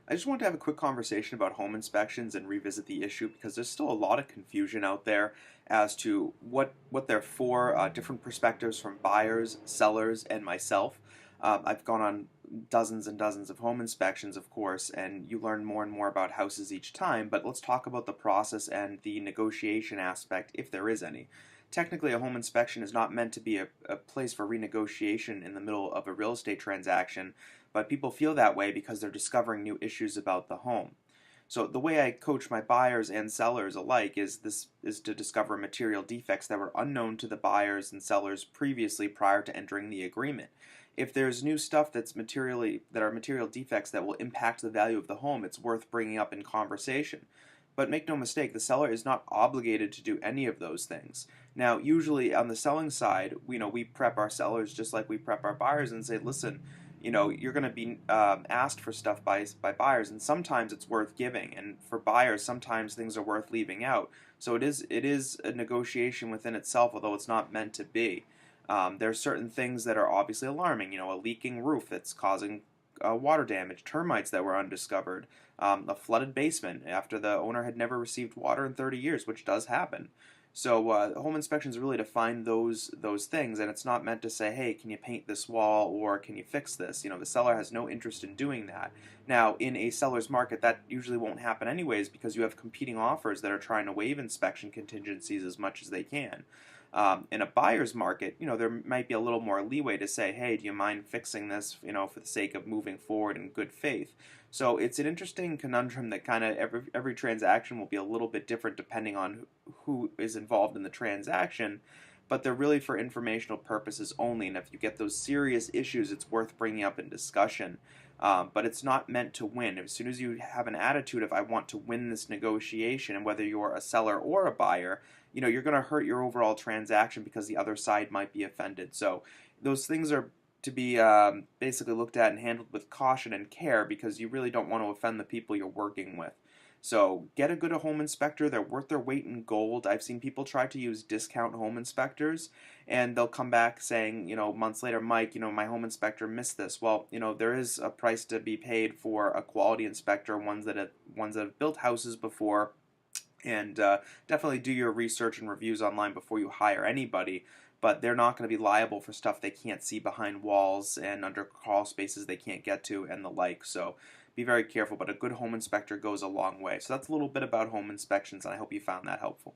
I just wanted to have a quick conversation about home inspections and revisit the issue because there's still a lot of confusion out there as to what they're for, different perspectives from buyers, sellers, and myself. I've gone on dozens and dozens of home inspections, of course, and you learn more and more about houses each time, but let's talk about the process and the negotiation aspect, if there is any. Technically, a home inspection is not meant to be a place for renegotiation in the middle of a real estate transaction, but people feel that way because they're discovering new issues about the home. So the way I coach my buyers and sellers alike is to discover material defects that were unknown to the buyers and sellers previously prior to entering the agreement. If there's new stuff that are material defects that will impact the value of the home, it's worth bringing up in conversation. But make no mistake, the seller is not obligated to do any of those things. Now, usually on the selling side, we prep our sellers just like we prep our buyers and say, listen, you're going to be asked for stuff by buyers, and sometimes it's worth giving, and for buyers, sometimes things are worth leaving out. So it is a negotiation within itself, although it's not meant to be. There are certain things that are obviously alarming. A leaking roof that's causing water damage, termites that were undiscovered, a flooded basement after the owner had never received water in 30 years, which does happen. So home inspections are really to find those things, and it's not meant to say, hey, can you paint this wall or can you fix this? The seller has no interest in doing that. Now, in a seller's market, that usually won't happen anyways because you have competing offers that are trying to waive inspection contingencies as much as they can. In a buyer's market, there might be a little more leeway to say, hey, do you mind fixing this, for the sake of moving forward in good faith? So it's an interesting conundrum that kind of every transaction will be a little bit different depending on who is involved in the transaction, but they're really for informational purposes only. And if you get those serious issues, it's worth bringing up in discussion. But it's not meant to win. As soon as you have an attitude of I want to win this negotiation, and whether you're a seller or a buyer, you're going to hurt your overall transaction because the other side might be offended. So those things are to be basically looked at and handled with caution and care because you really don't want to offend the people you're working with. So get a good home inspector. They're worth their weight in gold. I've seen people try to use discount home inspectors, and they'll come back saying, months later, Mike, my home inspector missed this. Well, there is a price to be paid for a quality inspector, ones that have built houses before, and definitely do your research and reviews online before you hire anybody. But they're not going to be liable for stuff they can't see behind walls and under crawl spaces they can't get to and the like. So be very careful, but a good home inspector goes a long way. So that's a little bit about home inspections, and I hope you found that helpful.